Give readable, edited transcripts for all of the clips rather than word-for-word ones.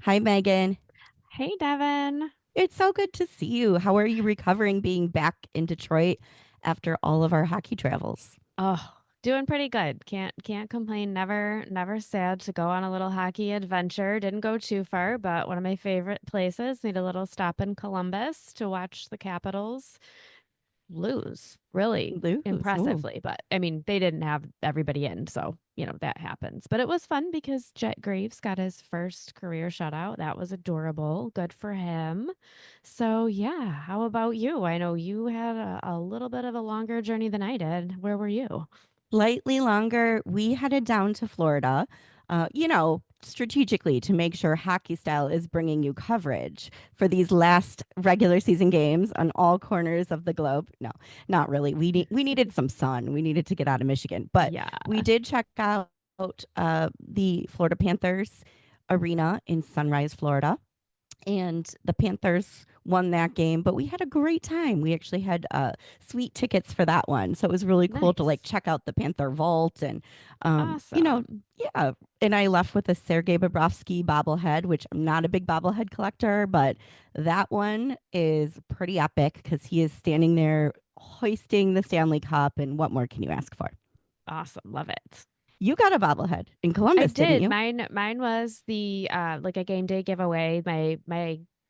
Hi, Megan. Hey, Devon. It's so good to see you. How are you recovering being back in Detroit after all of our hockey travels? Oh, doing pretty good. Can't complain. Never sad to go on a little hockey adventure. Didn't go too far, but one of my favorite places. Made a little stop in Columbus to watch the Capitals lose really Lose. Ooh. impressively. But I mean, they didn't have everybody in, so that happens. But it was fun because Jet Graves got his first career shutout. That was adorable. Good for him. So yeah, how about you? I know you had a little bit of a longer journey than I did. Where were you? Slightly longer. We headed down to Florida, strategically to make sure Hockey Style is bringing you coverage for these last regular season games on all corners of the globe. No, not really. We needed some sun. We needed to get out of Michigan, but Yeah. we did check out the Florida Panthers arena in Sunrise, Florida, and the Panthers won that game, but we had a great time. We actually had sweet tickets for that one. So it was really cool to like Nice. check out the Panther Vault and, um, you know, Awesome. yeah. And I left with a Sergei Bobrovsky bobblehead, which I'm not a big bobblehead collector, but that one is pretty epic because he is standing there hoisting the Stanley Cup. And what more can you ask for? Awesome. Love it. You got a bobblehead in I Columbus, didn't did. you? Mine was the like a game day giveaway,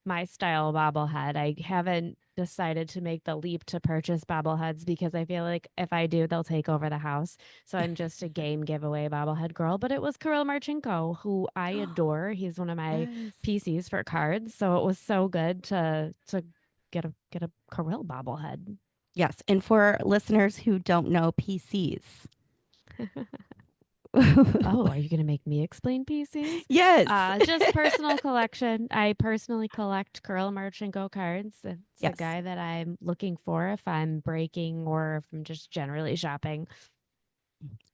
my style bobblehead. I haven't decided to make the leap to purchase bobbleheads because I feel like if I do, they'll take over the house. So I'm just a game giveaway bobblehead girl. But it was Kirill Marchenko, who I adore. He's one of my Yes. PCs for cards. So it was so good to get a Kirill bobblehead. Yes. And for listeners who don't know PCs, Oh, are you going to make me explain PCs? yes. Just personal collection. I personally collect Curl Merch and Go cards. It's a Yes. guy that I'm looking for if I'm breaking or if I'm just generally shopping.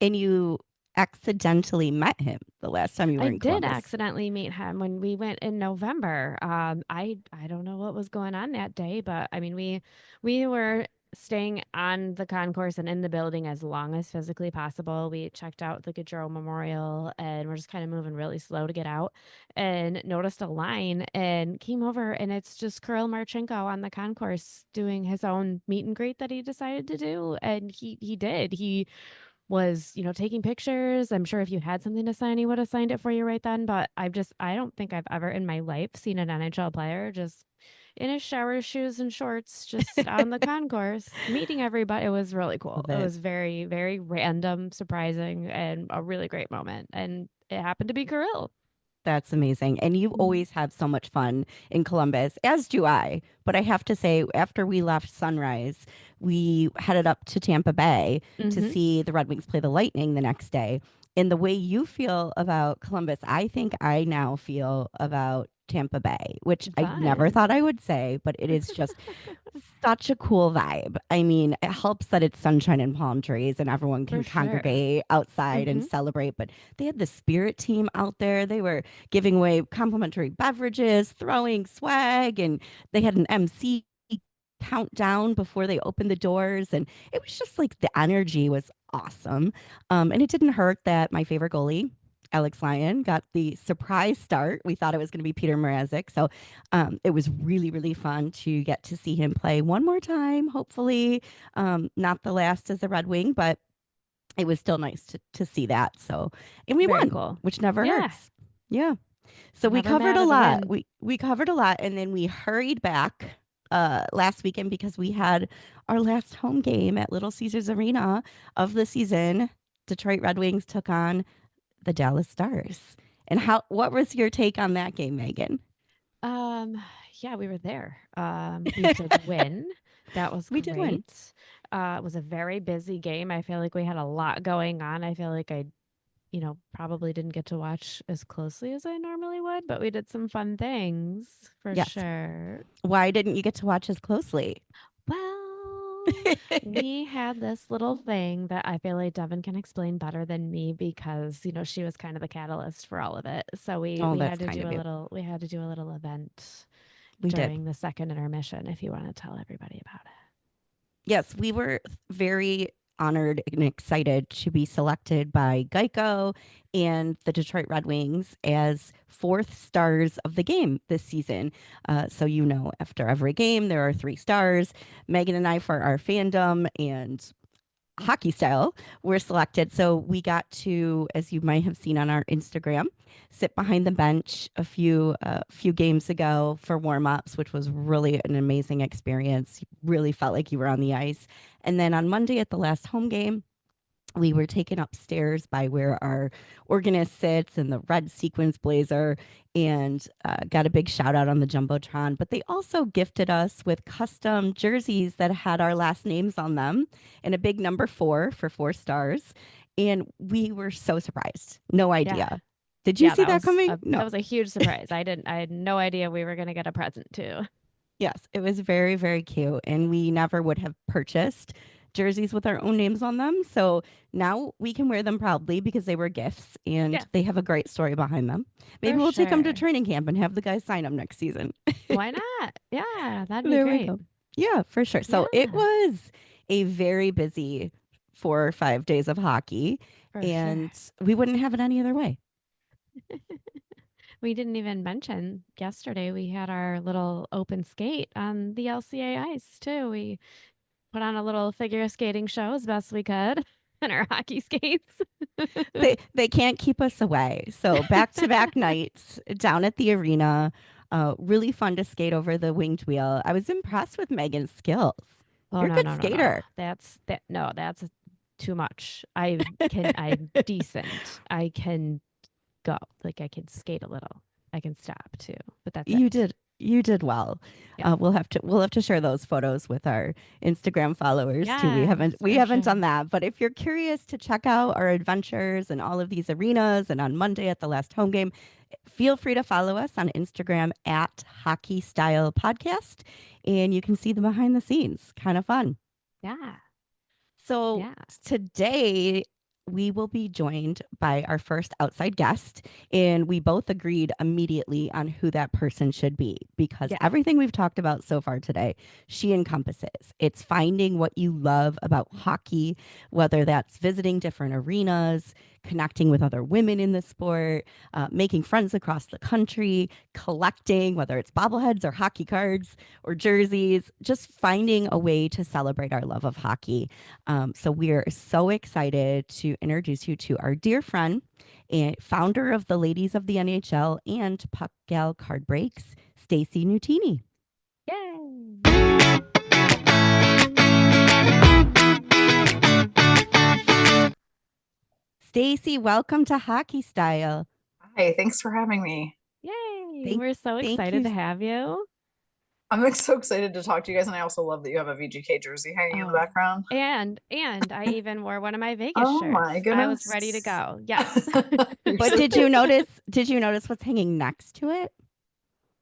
And you accidentally met him the last time you were I in did Columbus. accidentally meet him when we went in November. I don't know what was going on that day, but I mean we were staying on the concourse and in the building as long as physically possible. We checked out the Gaudreau Memorial and we're just kind of moving really slow to get out and noticed a line and came over and it's just Kirill Marchenko on the concourse doing his own meet and greet that he decided to do. And he did. He was, taking pictures. I'm sure if you had something to sign, he would have signed it for you right then. But I don't think I've ever in my life seen an NHL player just in his shower shoes and shorts, just on the concourse, meeting everybody. It was really cool. Love It it. was very, very random, surprising, and a really great moment. And it happened to be Kirill. That's amazing. And you always have so much fun in Columbus, as do I. But I have to say, after we left Sunrise, we headed up to Tampa Bay to Mm-hmm. see the Red Wings play the Lightning the next day. And the way you feel about Columbus, I think I now feel about Tampa Bay, which I never Fun. thought I would say, but it is just such a cool vibe. I mean, it helps that it's sunshine and palm trees and everyone For can sure. congregate outside and Mm-hmm. celebrate. But they had the spirit team out there. They were giving away complimentary beverages, throwing swag, and they had an MC countdown before they opened the doors. And it was just like the energy was awesome. And it didn't hurt that my favorite goalie, Alex Lyon, got the surprise start. We thought it was going to be Peter Mrazek. So it was really, really fun to get to see him play one more time, hopefully. Not the last as a Red Wing, but it was still nice to see that. So, and we Very won, cool. which never Yeah. hurts. Yeah. So we Never covered mad a at a lot. win. We covered a lot, and then we hurried back last weekend because we had our last home game at Little Caesars Arena of the season. Detroit Red Wings took on the Dallas Stars. And how what was your take on that game, Megan? Um, yeah, we were there. We did win. That was We did win. great. It was a very busy game. I feel like we had a lot going on. I feel like I, probably didn't get to watch as closely as I normally would, but we did some fun things for Yes. sure. Why didn't you get to watch as closely? Well, we had this little thing that I feel like Devin can explain better than me because, she was kind of the catalyst for all of it. So we Oh, we that's had to kind do of a you. little we had to do a little event We did. during the second intermission if you want to tell everybody about it. Yes, we were very honored and excited to be selected by Geico and the Detroit Red Wings as fourth stars of the game this season. So, after every game, there are 3 stars. Megan and I, for our fandom and hockey style, were selected. So we got to, as you might have seen on our Instagram, sit behind the bench a few games ago for warm-ups, which was really an amazing experience. You really felt like you were on the ice. And then on Monday at the last home game, we were taken upstairs by where our organist sits in the red sequins blazer, and got a big shout out on the Jumbotron. But they also gifted us with custom jerseys that had our last names on them and a big number 4 for 4 stars. And we were so surprised. No Yeah. idea. Did you Yeah, see that coming? that No. was a huge surprise. I had no idea we were going to get a present too. Yes, it was very, very cute. And we never would have purchased jerseys with our own names on them. So now we can wear them proudly because they were gifts and Yes, they have a great story behind them. Maybe for we'll take them to sure. training camp and have the guys sign them next season. Why not? Yeah, that'd be There we great. go. Yeah, for sure. So it Yeah, was a very busy 4 or 5 days of hockey, for sure. and we wouldn't have it any other way. We didn't even mention yesterday we had our little open skate on the LCA ice too. We put on a little figure skating show as best we could in our hockey skates. They can't keep us away. So back to back nights down at the arena. Really fun to skate over the winged wheel. I was impressed with Megan's skills. Oh You're a no, good no, no, no. skater. That's too much. I'm decent. I can go. Like I can skate a little. I can stop too. But that's You it. did you did well. Yeah. We'll have to share those photos with our Instagram followers too. We Yes, haven't we for haven't sure. done that, but if you're curious to check out our adventures and all of these arenas, and on Monday at the last home game, feel free to follow us on Instagram at Hockey Style Podcast, and you can see the behind the scenes. Kind of fun. Yeah. So Yeah. today we will be joined by our first outside guest, and we both agreed immediately on who that person should be because Yes. everything we've talked about so far today, she encompasses. It's finding what you love about hockey, whether that's visiting different arenas, connecting with other women in the sport, making friends across the country, collecting, whether it's bobbleheads or hockey cards or jerseys, just finding a way to celebrate our love of hockey. So we're so excited to introduce you to our dear friend and founder of the Ladies of the NHL and Puck Gal Card Breaks, Stacey Nutini. Yay. Stacey, welcome to Hockey Style. Hi, thanks for having me. Yay. Thank, We're so thank excited you. to have you. I'm so excited to talk to you guys, and I also love that you have a VGK jersey hanging in the Oh, background. and I even wore one of my Vegas Oh my shirts. I was ready to goodness. go. Yes. You're But so did you notice? Did you notice what's hanging next to it?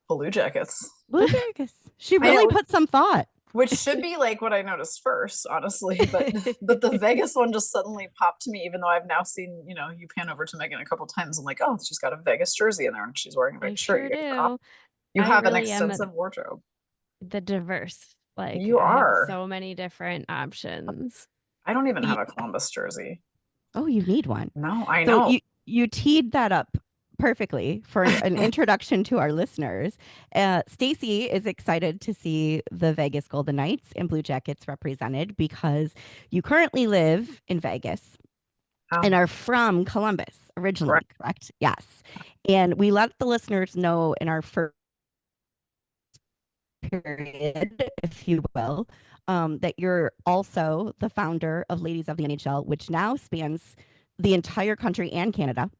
Blue Jackets. Blue Jackets. She I really know, put some thought. which should be like what I noticed first, honestly, but the Vegas one just suddenly popped to me, even though I've now seen, you pan over to Megan a couple times. I'm like, oh, she's got a Vegas jersey in there and she's wearing a I Vegas shirt. sure do. You I have an really am extensive wardrobe. the diverse. Like You I have are. so many different options. I don't even You, have a Columbus jersey. oh, you need one. No, I So know. you teed that up perfectly for an introduction to our listeners. Stacey is excited to see the Vegas Golden Knights and Blue Jackets represented because you currently live in Vegas and Oh, are from Columbus originally, correct. correct? Yes. And we let the listeners know in our first period, if you will, that you're also the founder of Ladies of the NHL, which now spans the entire country and Canada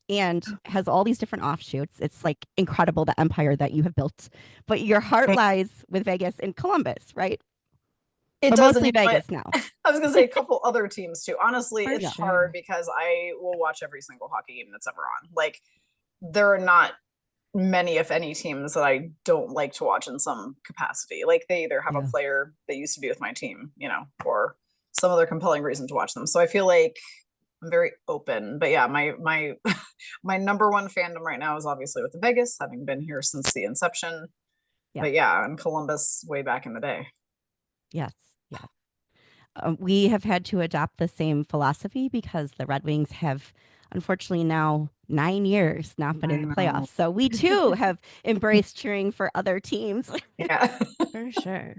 and has all these different offshoots. It's like incredible the empire that you have built. But your heart lies with Vegas and Columbus, right? It Or doesn't, mostly Vegas now. I was gonna say a couple other teams too. Honestly, For it's Yeah. hard sure. because I will watch every single hockey game that's ever on. Like, there are not many, if any, teams that I don't like to watch in some capacity. Like, they either have a Yeah. player that used to be with my team, or some other compelling reason to watch them. So I feel like I'm very open. But yeah, my my number one fandom right now is obviously with the Vegas, having been here since the inception. Yeah. But yeah, and Columbus way back in the day. Yes. Yeah. We have had to adopt the same philosophy because the Red Wings have unfortunately now 9 years not been I in the know. playoffs. So we too have embraced cheering for other teams. Yeah. For sure.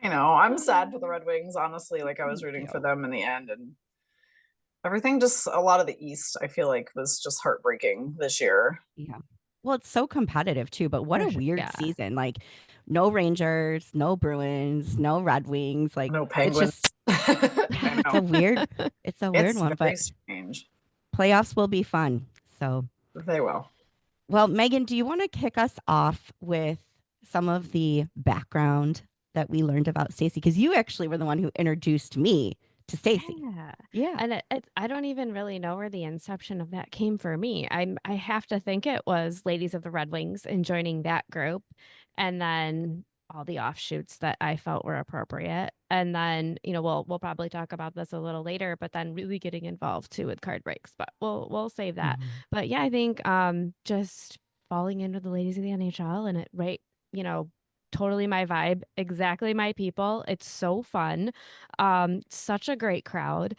I know. I'm sad for the Red Wings, honestly. Like I was Me rooting for too. them in the end, and everything just a lot of the East, I feel like, was just heartbreaking this year. Yeah. Well, it's so competitive too, but what For a sure. weird Yeah. season. Like no Rangers, no Bruins, no Red Wings. Like No it's Penguins. just I it's know. a weird It's one, very but strange. playoffs will be fun. So, They will. well, Megan, do you want to kick us off with some of the background that we learned about Stacey? Because you actually were the one who introduced me to Stacey. Yeah. Yeah. And I don't even really know where the inception of that came for me. I have to think it was Ladies of the Red Wings and joining that group, and then all the offshoots that I felt were appropriate. And then, we'll probably talk about this a little later, but then really getting involved too with card breaks. But we'll save that. Mhm. But yeah, I think just falling into the Ladies of the NHL and you know, totally my vibe, exactly my people. It's so fun. Such a great crowd,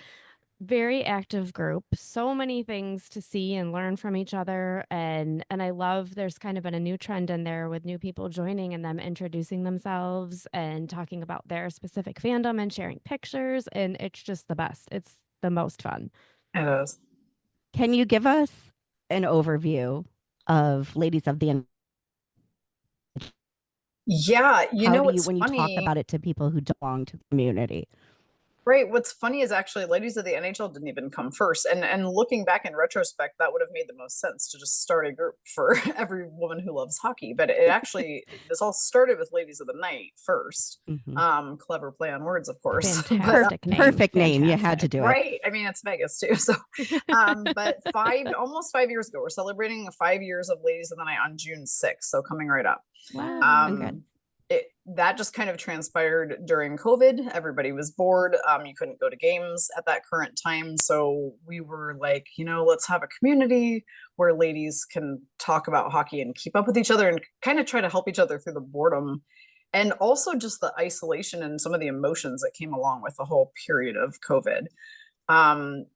very active group, so many things to see and learn from each other. And I love there's kind of been a new trend in there with new people joining and them introducing themselves and talking about their specific fandom and sharing pictures. And it's just the best. It's the most fun. It is. Can you give us an overview of Ladies of the Yeah, How do you, what's when you talk funny? about it to people who belong to the community? Right. What's funny is actually Ladies of the NHL didn't even come first. And looking back in retrospect, that would have made the most sense to just start a group for every woman who loves hockey. But it actually this all started with Ladies of the Night first. Hmm. Clever play on words, of course. But Fantastic name. Perfect name. You had to Fantastic. do it. right. I mean, it's Vegas too. So but almost 5 years ago, we're celebrating 5 years of Ladies of the Night on June 6th. So coming right up. Wow. Congrats. Um, that just kind of transpired during COVID. Everybody was bored. You couldn't go to games at that current time. So we were like, let's have a community where ladies can talk about hockey and keep up with each other and kind of try to help each other through the boredom. And also just the isolation and some of the emotions that came along with the whole period of COVID.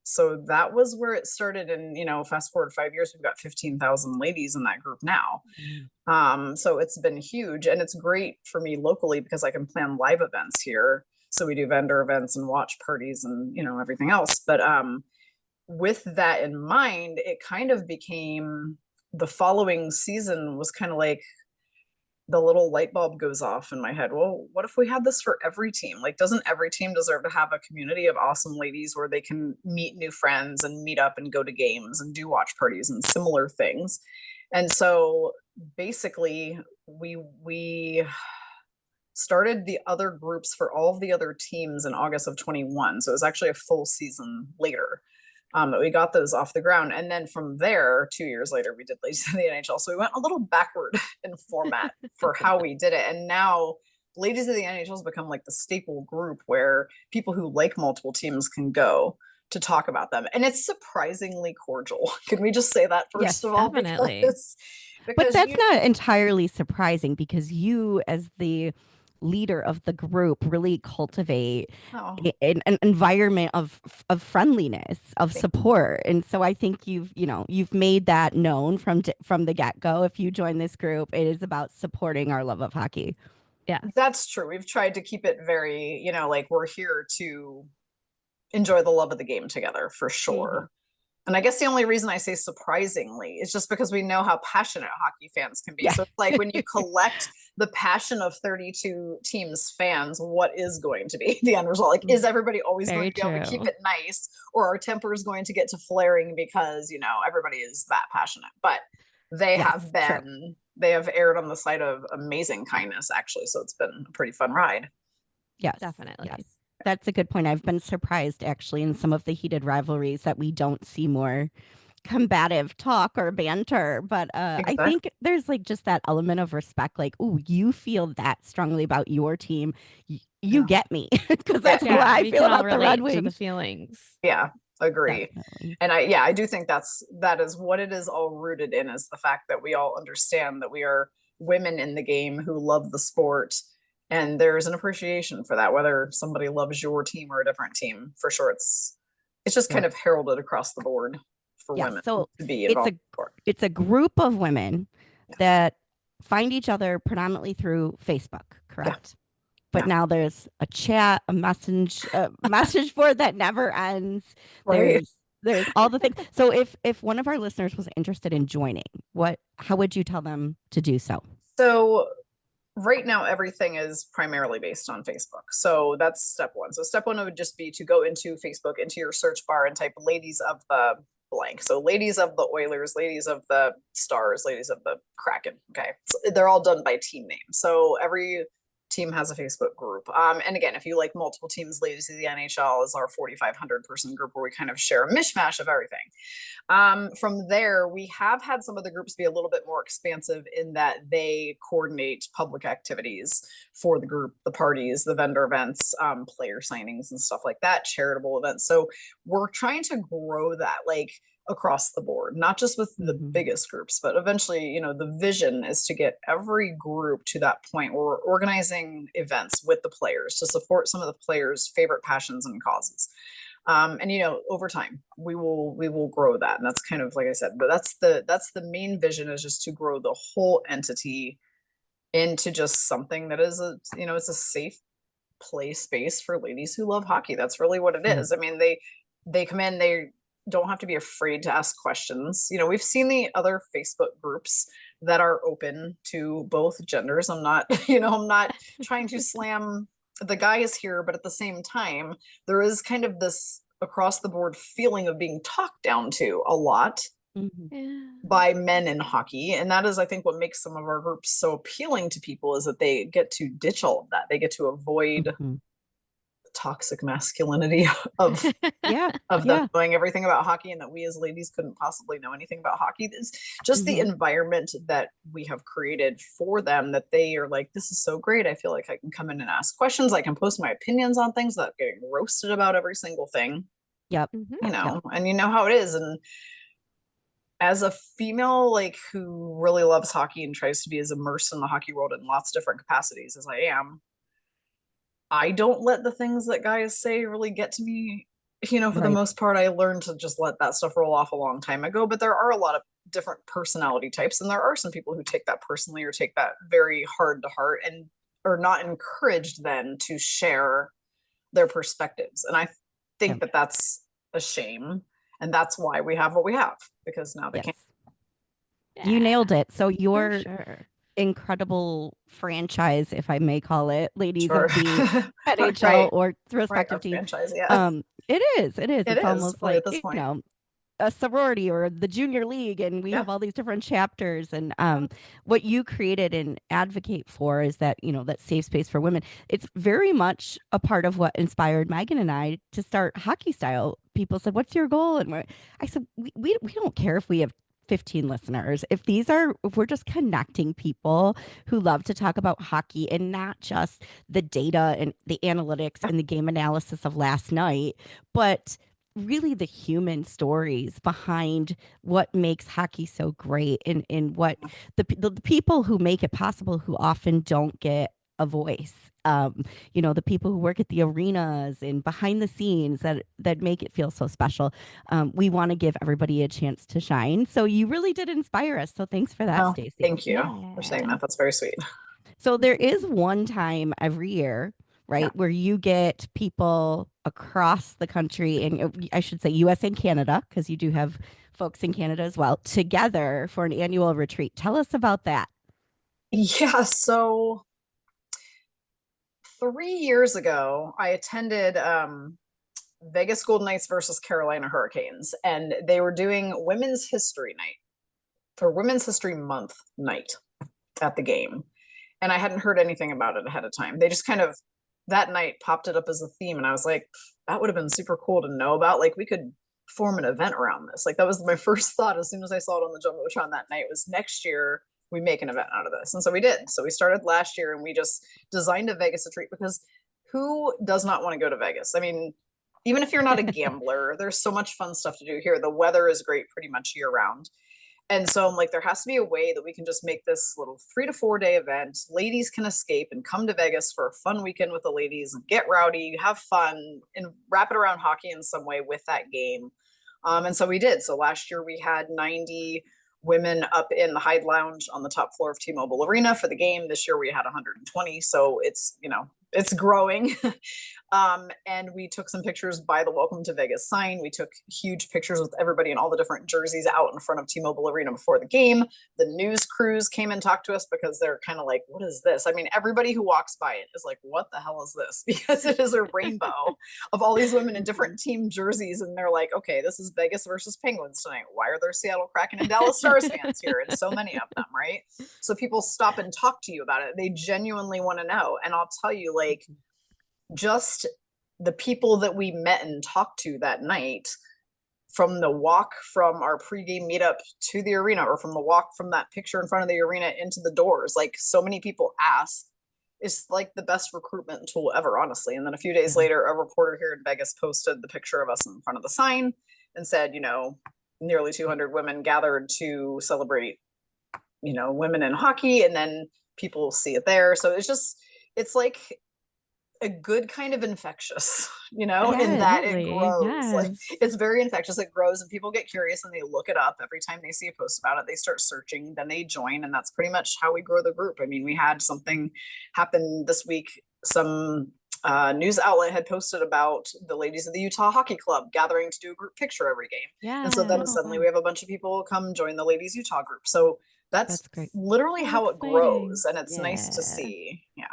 So that was where it started. And, fast forward 5 years, we've got 15,000 ladies in that group now. So it's been huge, and it's great for me locally because I can plan live events here. So we do vendor events and watch parties and, everything else. But, with that in mind, it kind of became the following season was kind of like, the little light bulb goes off in my head. Well, what if we had this for every team? Like, doesn't every team deserve to have a community of awesome ladies where they can meet new friends and meet up and go to games and do watch parties and similar things? And so basically we started the other groups for all of the other teams in August of 21. So it was actually a full season later. That we got those off the ground. And then from there, 2 years later, we did Ladies of the NHL. So we went a little backward in format for how we did it. And now Ladies of the NHL has become like the staple group where people who like multiple teams can go to talk about them. And it's surprisingly cordial. Can we just say that first Yes, of all? definitely. But that's not entirely surprising because you, as the leader of the group, really cultivate an environment of friendliness, of support. And so I think you've made that known from the get-go. If you join this group, it is about supporting our love of hockey. Yeah, that's true. We've tried to keep it very, like we're here to enjoy the love of the game together for sure. And I guess the only reason I say surprisingly is just because we know how passionate hockey fans can be. Yeah. So it's like when you collect the passion of 32 teams fans, what is going to be the end result? Like, is everybody always going to be able to keep it nice, or are tempers going to get to flaring because, everybody is that passionate? But they have been, true. They have erred on the side of amazing kindness, actually. So it's been a pretty fun ride. Yes, definitely. Yes. That's a good point. I've been surprised actually in some of the heated rivalries that we don't see more combative talk or banter. But exactly. I think there's like just that element of respect. Like, oh, you feel that strongly about your team. You get me, because that's how I feel about the Red Wings. To the feelings. Yeah, agree. Definitely. And I do think that is what it is all rooted in, is the fact that we all understand that we are women in the game who love the sport. And there's an appreciation for that, whether somebody loves your team or a different team. For sure, it's just kind of heralded across the board for women So to be it's involved. It's a group of women that find each other predominantly through Facebook, correct? But now there's a chat, a message board that never ends. Right. There's all the things. So if one of our listeners was interested in joining, how would you tell them to do so? So right now, everything is primarily based on Facebook. So that's step one. So step one would just be to go into Facebook, into your search bar, and type ladies of the blank. So ladies of the Oilers, ladies of the Stars, ladies of the Kraken. Okay. So they're all done by team name. So every team has a Facebook group. And again, if you like multiple teams, Ladies of the NHL is our 4,500 person group where we kind of share a mishmash of everything. From there, we have had some of the groups be a little bit more expansive in that they coordinate public activities for the group, the parties, the vendor events, player signings and stuff like that, charitable events. So we're trying to grow that like across the board, not just with the biggest groups, but eventually, the vision is to get every group to that point where we're organizing events with the players to support some of the players' favorite passions and causes. And over time we will grow that. And that's kind of like I said, but that's the main vision, is just to grow the whole entity into just something that is it's a safe play space for ladies who love hockey. That's really what it is. I mean, they come in, they don't have to be afraid to ask questions. We've seen the other Facebook groups that are open to both genders. I'm not, I'm not trying to slam the guys here, but at the same time, there is kind of this across the board feeling of being talked down to a lot by men in hockey. And that is, I think, what makes some of our groups so appealing to people, is that they get to ditch all of that. They get to avoid toxic masculinity of them knowing everything about hockey, and that we as ladies couldn't possibly know anything about hockey. It's just the environment that we have created for them, that they are like, this is so great. I feel like I can come in and ask questions. I can post my opinions on things without getting roasted about every single thing. And you know how it is. And as a female, like, who really loves hockey and tries to be as immersed in the hockey world in lots of different capacities as I am, I don't let the things that guys say really get to me. For the most part, I learned to just let that stuff roll off a long time ago. But there are a lot of different personality types, and there are some people who take that personally or take that very hard to heart and are not encouraged then to share their perspectives. And I think that that's a shame. And that's why we have what we have, because now they can't. You nailed it. So your incredible franchise, if I may call it, ladies of the NHL or respective team. Franchise, it is. It's almost like, point. A sorority or the junior league, and we have all these different chapters. And what you created and advocate for is that, that safe space for women. It's very much a part of what inspired Megan and I to start Hockey Style. People said, "What's your goal?" And I said, we don't care if we have 15 listeners. If we're just connecting people who love to talk about hockey, and not just the data and the analytics and the game analysis of last night, but really the human stories behind what makes hockey so great, and what the people who make it possible, who often don't get a voice. The people who work at the arenas and behind the scenes that make it feel so special. We want to give everybody a chance to shine. So you really did inspire us. So thanks for that, Stacey. Thank you for saying that. That's very sweet. So there is one time every year, right, where you get people across the country, and I should say US and Canada, because you do have folks in Canada as well, together for an annual retreat. Tell us about that. Yeah, so 3 years ago, I attended Vegas Golden Knights versus Carolina Hurricanes, and they were doing Women's History Night, or Women's History Month night at the game. And I hadn't heard anything about it ahead of time. They just kind of, that night, popped it up as a theme, and I was like, that would have been super cool to know about. Like, we could form an event around this. Like, that was my first thought as soon as I saw it on the Jumbotron that night, was next year we make an event out of this. And so we did. So we started last year, and we just designed a Vegas retreat, because who does not want to go to Vegas? I mean, even if you're not a gambler, there's so much fun stuff to do here. The weather is great pretty much year round. And so I'm like, there has to be a way that we can just make this little 3 to 4 day event. Ladies can escape and come to Vegas for a fun weekend with the ladies and get rowdy, have fun, and wrap it around hockey in some way with that game. And so we did. So last year we had 90 women up in the Hyde Lounge on the top floor of T-Mobile Arena for the game. This year we had 120. So it's, it's growing. And we took some pictures by the Welcome to Vegas sign. We took huge pictures with everybody in all the different jerseys out in front of T-Mobile Arena before the game. The news crews came and talked to us because they're kind of like, what is this? I mean, everybody who walks by it is like, what the hell is this? Because it is a rainbow of all these women in different team jerseys. And they're like, okay, this is Vegas versus Penguins tonight. Why are there Seattle Kraken and Dallas Stars fans here? And so many of them, right? So people stop and talk to you about it. They genuinely want to know. And I'll tell you, like, just the people that we met and talked to that night, from the walk from our pregame meetup to the arena, or from the walk from that picture in front of the arena into the doors, like, so many people ask, is like the best recruitment tool ever, honestly. And then a few days later, a reporter here in Vegas posted the picture of us in front of the sign and said, nearly 200 women gathered to celebrate, women in hockey. And then people see it there. So it's like a good kind of infectious, in that it grows. Yes. Like, it's very infectious. It grows, and people get curious and they look it up. Every time they see a post about it, they start searching, then they join. And that's pretty much how we grow the group. I mean, we had something happen this week. Some news outlet had posted about the ladies of the Utah Hockey Club gathering to do a group picture every game. Yeah. And so then suddenly we have a bunch of people come join the ladies Utah group. So that's great. literally how it grows. And it's nice to Yeah. see. Yeah.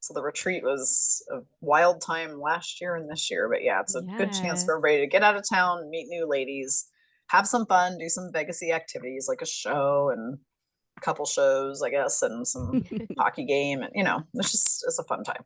So the retreat was a wild time last year and this year, but yeah, it's a good chance for everybody to get out of town, meet new ladies, have some fun, do some Vegas-y activities like a show and a couple shows, I guess, and some hockey game. And, it's a fun time.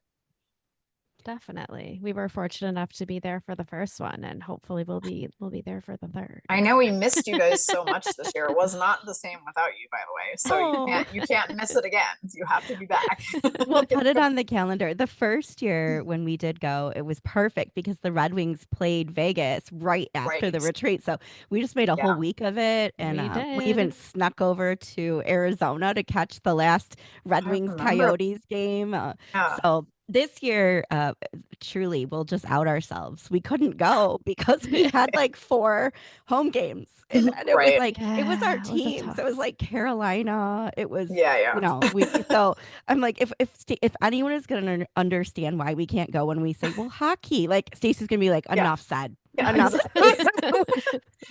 Definitely. We were fortunate enough to be there for the first one, and hopefully we'll be there for the third. I know we missed you guys so much this year. It was not the same without you, by the way. So you can't miss it again. You have to be back. We'll put it on the calendar. The first year when we did go, it was perfect because the Red Wings played Vegas right after the retreat. So we just made a whole week of it. And we even snuck over to Arizona to catch the last Red Wings Coyotes game. So this year, truly, we'll just out ourselves. We couldn't go because we had like 4 home games. And it was like, it was our team. So it was like Carolina. It was, so I'm like, if anyone is going to understand why we can't go when we say, well, hockey, like Stacey's going to be like, enough said. Yeah, enough.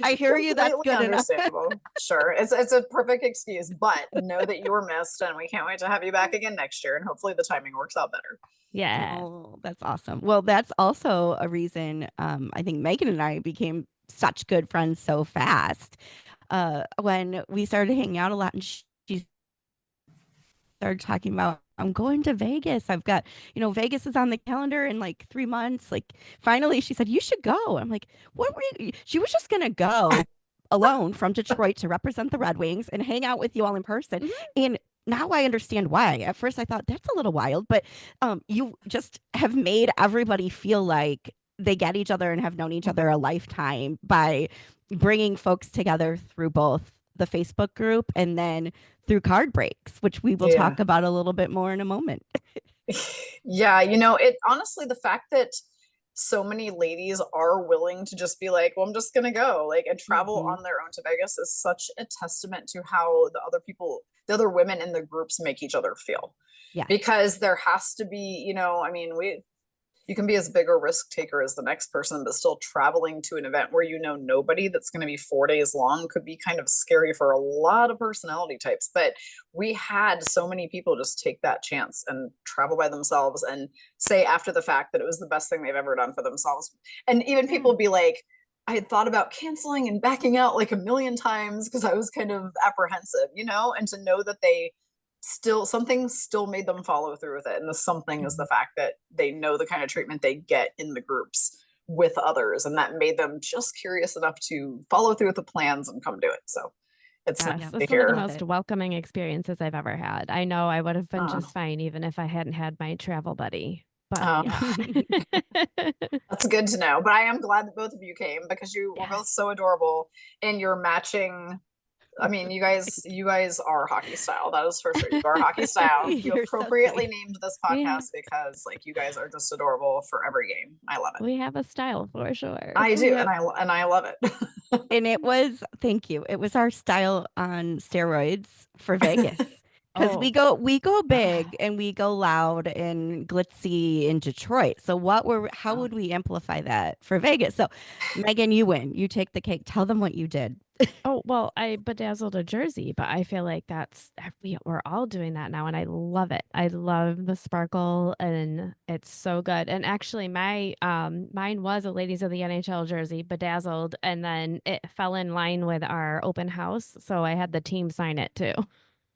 I hear you. That's good understandable. Sure. It's a perfect excuse, but know that you were missed and we can't wait to have you back again next year. And hopefully the timing works out better. Yeah. Oh, that's awesome. Well, that's also a reason I think Megan and I became such good friends so fast. When we started hanging out a lot and she started talking about, I'm going to Vegas. I've got, Vegas is on the calendar in like 3 months. Like, finally, she said, you should go. I'm like, what were you? She was just going to go alone from Detroit to represent the Red Wings and hang out with you all in person. Mm-hmm. And now I understand why. At first I thought that's a little wild, but you just have made everybody feel like they get each other and have known each other a lifetime by bringing folks together through both the Facebook group and then through card breaks, which we will talk about a little bit more in a moment. Yeah. It honestly, the fact that so many ladies are willing to just be like, well, I'm just going to go like and travel on their own to Vegas is such a testament to how the other women in the groups make each other feel. Yeah. Because there has to be, you can be as big a risk taker as the next person, but still traveling to an event where nobody that's going to be 4 days long could be kind of scary for a lot of personality types. But we had so many people just take that chance and travel by themselves and say after the fact that it was the best thing they've ever done for themselves. And even people be like, I had thought about canceling and backing out like a million times because I was kind of apprehensive, and to know that something still made them follow through with it. And the something is the fact that they know the kind of treatment they get in the groups with others. And that made them just curious enough to follow through with the plans and come do it. So it's nice to hear. One of the most welcoming experiences I've ever had. I know I would have been just fine even if I hadn't had my travel buddy. But that's good to know. But I am glad that both of you came because you were both so adorable in your matching I mean, you guys are hockey style. That is for sure. You are hockey style. You You're so appropriately sweet. named this Yeah. podcast because like you guys are just adorable for every game. I love it. We have a style for sure. I do, Yep. and I love it. And it was, thank you. It was our style on steroids for Vegas. Because Oh, we go big and we go loud and glitzy in Detroit. So how would we amplify that for Vegas? So Megan, you win. You take the cake. Tell them what you did. oh, well, I bedazzled a jersey, but I feel like we're all doing that now, and I love it. I love the sparkle, and it's so good. And actually, mine was a Ladies of the NHL jersey, bedazzled, and then it fell in line with our open house, so I had the team sign it too.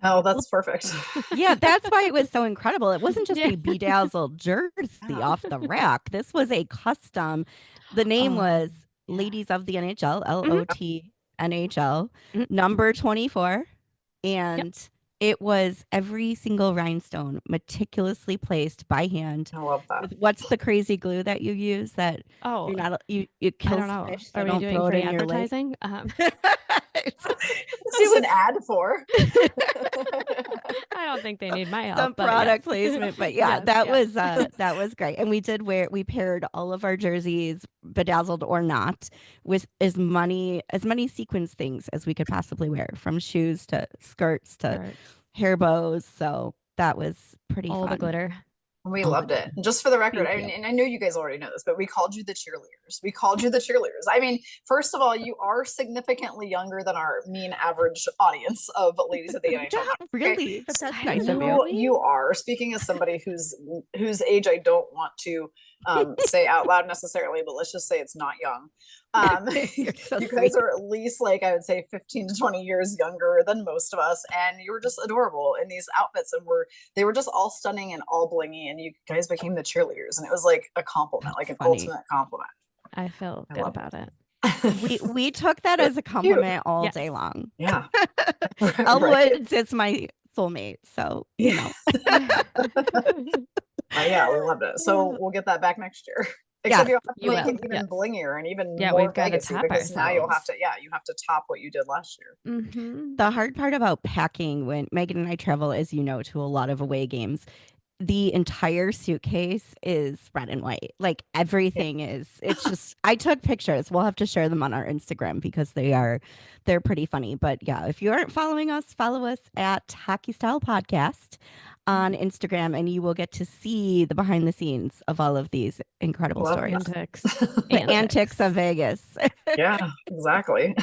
Oh, that's perfect. Yeah, that's why it was so incredible. It wasn't just Yeah. a bedazzled jersey Yeah. off the rack. This was a custom. The name was Yeah. Ladies of the NHL, Mm-hmm. LOT NHL, Mhm. number 24. Yep. And it was every single rhinestone meticulously placed by hand. I love that. With what's the crazy glue that you use that Oh, you're not it I kills don't know. fish, so Are we don't doing throw it free in your lake. advertising? This is an ad for I don't think they need my help. Some but product yes. placement, but yeah, Yes, that yes. was that was great. And we paired all of our jerseys, bedazzled or not, with as many sequence things as we could possibly wear, from shoes to skirts to Skirts. hair bows. So that was pretty All the fun. glitter. We All the loved it. glitter. And just for the record, Thank I mean, you. and I know you guys already know this, but we called you the cheerleaders. We called you the cheerleaders. I mean, first of all, you are significantly younger than our mean average audience of ladies of the NHL. Really? But that's I nice don't of know. you. You are speaking as somebody whose age I don't want to say out loud necessarily, but let's just say it's not young. You're so You guys sweet. are at least like I would say 15 to 20 years younger than most of us, and you were just adorable in these outfits, and they were just all stunning and all blingy, and you guys became the cheerleaders, and it was like a compliment, like an Funny. ultimate compliment. I feel I good love about it. We took that as a compliment all day Yes. long. Yeah. Elle Right. Woods is my soulmate, so you know. Yeah, we loved it. So we'll get that back next year. Except Yes, you'll have to you make will. it even Yes. blingier and even Yeah, more we've gotta Vegas-y, top because now you have ourselves. to top what you did last year. Mm-hmm. The hard part about packing, when Megan and I travel, as you know, to a lot of away games, the entire suitcase is red and white. Like Yeah. everything is. It's just. I took pictures. We'll have to share them on our Instagram because they're pretty funny. But yeah, if you aren't following us, follow us at Hockey Style Podcast on Instagram, and you will get to see the behind the scenes of all of these incredible Love stories. Antics. The antics of Vegas. Yeah, exactly.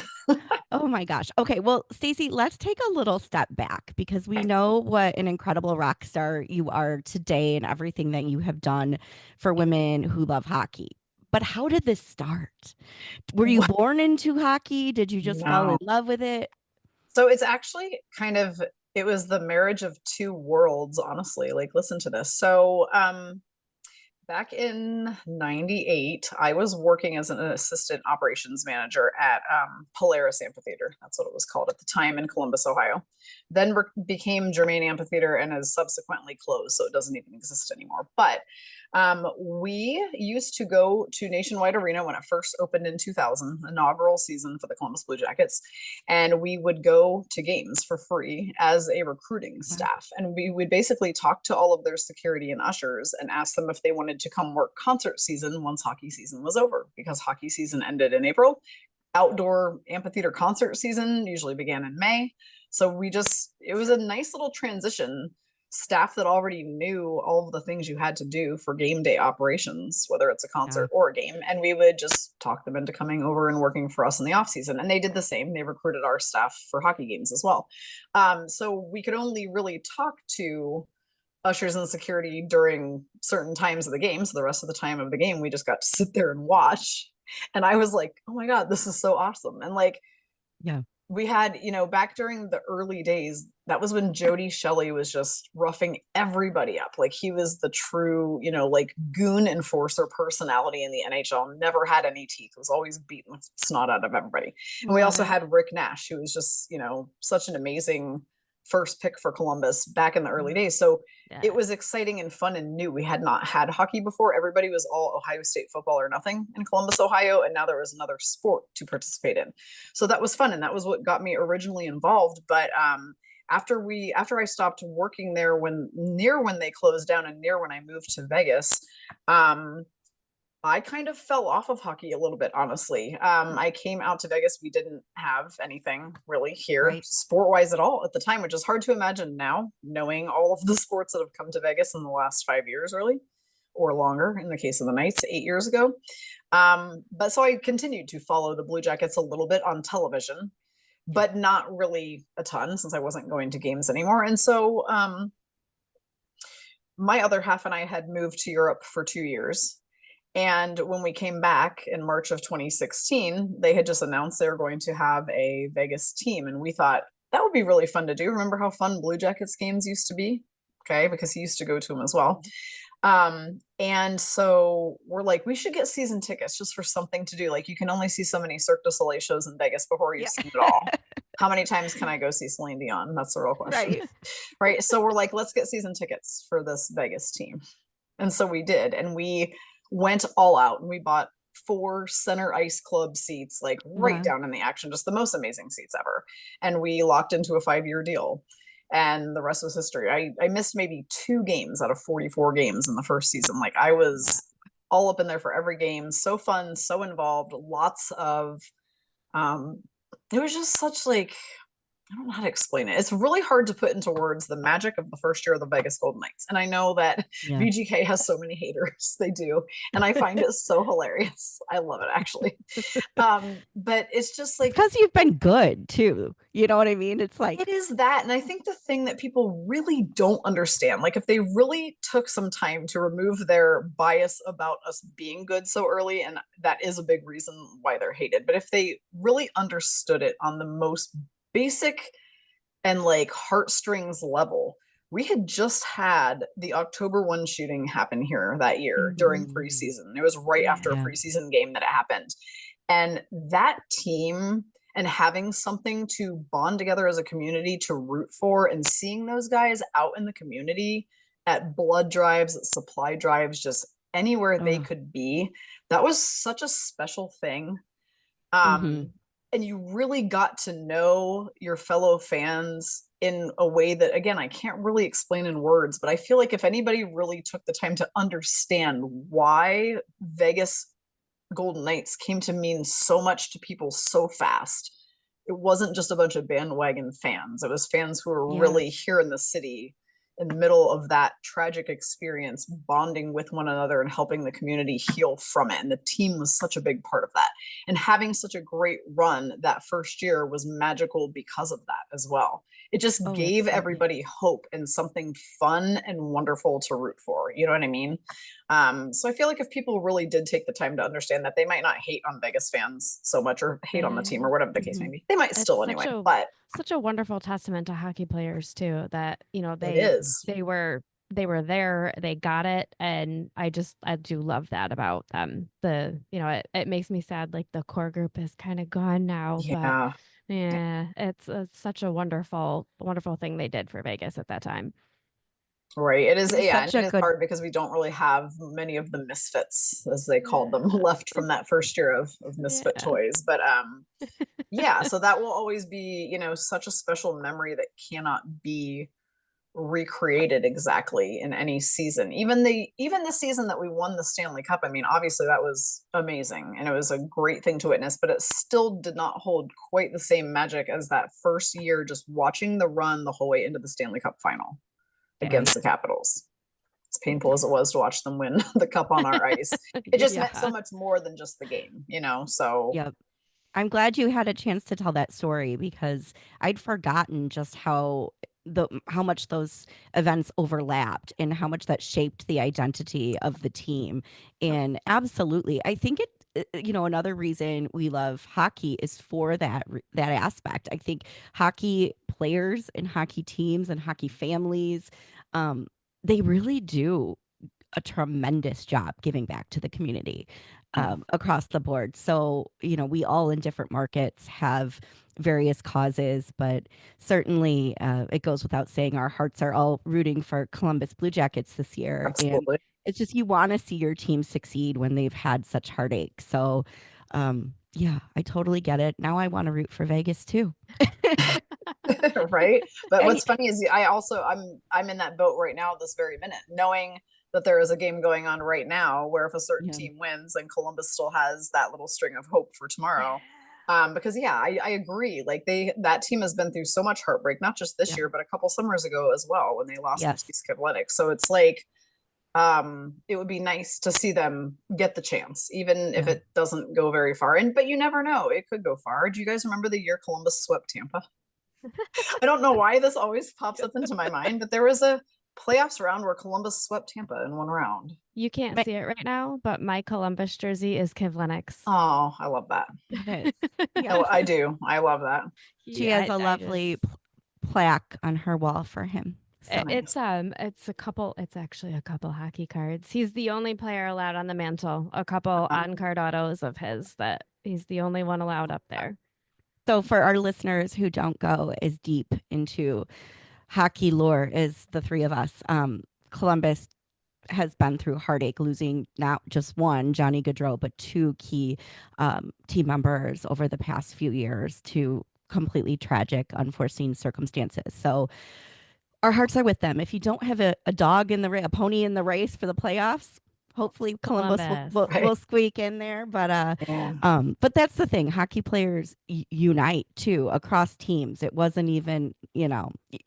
Oh my gosh. Okay, well, Stacey, let's take a little step back because we know what an incredible rock star you are today and everything that you have done for women who love hockey. But how did this start? Were you born into hockey? Did you just fall in No. love with it? So it's actually it was the marriage of two worlds, honestly. Like, listen to this. So back in 98, I was working as an assistant operations manager at Polaris Amphitheater. That's what it was called at the time, in Columbus, Ohio. Then became Germain Amphitheater and has subsequently closed, so it doesn't even exist anymore. But we used to go to Nationwide Arena when it first opened in 2000, inaugural season for the Columbus Blue Jackets. And we would go to games for free as a recruiting staff. And we would basically talk to all of their security and ushers and ask them if they wanted to come work concert season once hockey season was over, because hockey season ended in April. Outdoor amphitheater concert season usually began in May. So it was a nice little transition. Staff that already knew all of the things you had to do for game day operations, whether it's a concert or a game. And we would just talk them into coming over and working for us in the off season. And they did the same. They recruited our staff for hockey games as well. So we could only really talk to ushers and security during certain times of the game. So the rest of the time of the game, we just got to sit there and watch. And I was like, oh my God, this is so awesome. And like, yeah, we had, back during the early days, that was when Jody Shelley was just roughing everybody up. Like, he was the true, like, goon enforcer personality in the NHL. Never had any teeth, was always beating the snot out of everybody. And we also had Rick Nash, who was just, such an amazing first pick for Columbus back in the early days. So Yeah. it was exciting and fun and new. We had not had hockey before. Everybody was all Ohio State football or nothing in Columbus, Ohio. And now there was another sport to participate in. So that was fun. And that was what got me originally involved. But after I stopped working there when they closed down and near when I moved to Vegas, I kind of fell off of hockey a little bit, honestly. I came out to Vegas. We didn't have anything really here, Right. sport-wise at all at the time, which is hard to imagine now, knowing all of the sports that have come to Vegas in the last 5 years, really, or longer in the case of the Knights 8 years ago. But so I continued to follow the Blue Jackets a little bit on television, but not really a ton since I wasn't going to games anymore. And so my other half and I had moved to Europe for 2 years. And when we came back in March of 2016, they had just announced they were going to have a Vegas team. And we thought that would be really fun to do. Remember how fun Blue Jackets games used to be? Okay, because he used to go to them as well. And so we're like, we should get season tickets just for something to do. Like, you can only see so many Cirque du Soleil shows in Vegas before you've seen it all. How many times can I go see Celine Dion? That's the real question. Right. Right. So we're like, let's get season tickets for this Vegas team. And so we did. And we went all out and we bought 4 center ice club seats, like right Wow. down in the action, just the most amazing seats ever. And we locked into a 5-year deal. And the rest was history. I missed maybe 2 games out of 44 games in the first season. Like, I was all up in there for every game. So fun, so involved, lots of it was just such, like, I don't know how to explain it. It's really hard to put into words the magic of the first year of the Vegas Golden Knights. And I know that Yeah. VGK has so many haters. They do. And I find it so hilarious. I love it, actually. But it's just like, Because you've been good too. You know what I mean? It's like, it is that. And I think the thing that people really don't understand, like, if they really took some time to remove their bias about us being good so early, and that is a big reason why they're hated, but if they really understood it on the most basic and like heartstrings level, we had just had the October 1 shooting happen here that year during Mhm. preseason. It was right after a Yeah. preseason game that it happened. And that team, and having something to bond together as a community to root for, and seeing those guys out in the community at blood drives, at supply drives, just anywhere they Oh. could be, that was such a special thing. Mhm. And you really got to know your fellow fans in a way that, again, I can't really explain in words, but I feel like if anybody really took the time to understand why Vegas Golden Knights came to mean so much to people so fast, it wasn't just a bunch of bandwagon fans. It was fans who were Yeah. really here in the city in the middle of that tragic experience, bonding with one another and helping the community heal from it. And the team was such a big part of that. And having such a great run that first year was magical because of that as well. It just Oh, gave absolutely. everybody hope and something fun and wonderful to root for. You know what I mean? So I feel like if people really did take the time to understand that, they might not hate on Vegas fans so much, or hate on the team, or whatever the case may Mhm. be. They might It's still anyway, but such a wonderful testament to hockey players too, that, you know, it they is. they were they were there, they got it, and I do love that about them. It makes me sad, like, the core group is kind of gone now, but Yeah. yeah, it's such a wonderful thing they did for Vegas at that time. Right. It is, It was yeah, and such it a is good hard because we don't really have many of the misfits, as they called them, left from that first year of misfit Yeah. toys. But yeah, so that will always be, such a special memory that cannot be recreated exactly in any season. Even the season that we won the Stanley Cup, I mean, obviously that was amazing and it was a great thing to witness, but it still did not hold quite the same magic as that first year, just watching the run the whole way into the Stanley Cup final against the Capitals. As painful as it was to watch them win the cup on our ice, it just meant so Yeah. much more than just the game, so Yep. I'm glad you had a chance to tell that story because I'd forgotten just how much those events overlapped and how much that shaped the identity of the team. And absolutely, I think another reason we love hockey is for that aspect. I think hockey players and hockey teams and hockey families, um, they really do a tremendous job giving back to the community yeah. across the board. So, we all in different markets have various causes, but certainly it goes without saying our hearts are all rooting for Columbus Blue Jackets this year. And Absolutely. it's just you want to see your team succeed when they've had such heartache. So, yeah, I totally get it. Now I want to root for Vegas too. Right. But And what's funny is I'm in that boat right now this very minute, knowing that there is a game going on right now where if a certain yeah, team wins and Columbus still has that little string of hope for tomorrow. Because yeah, I agree. Like that team has been through so much heartbreak, not just this yeah, year, but a couple summers ago as well when they lost to yes, TC Athletics. So it's like it would be nice to see them get the chance, even if yeah. it doesn't go very far. And but you never know, it could go far. Do you guys remember the year Columbus swept Tampa? I don't know why this always pops up into my mind, but there was a playoffs round where Columbus swept Tampa in one round. You can't But see it right now, but my Columbus jersey is Kiv Lennox. Oh, I love that. it is. Oh, Yes. I do. I love that. She has a I lovely just plaque on her wall for him. So Nice. it's actually a couple hockey cards. He's the only player allowed on the mantle. A couple on-card autos of his that he's the only one allowed up there. so for our listeners who don't go as deep into hockey lore as the three of us, Columbus has been through heartache, losing not just one, Johnny Gaudreau, but two key team members over the past few years to completely tragic, unforeseen circumstances. So our hearts are with them. If you don't have a dog in the a pony in the race for the playoffs, hopefully Columbus will, Columbus. will, Right. will squeak in there. Yeah. But that's the thing. Hockey players unite too across teams. It wasn't even,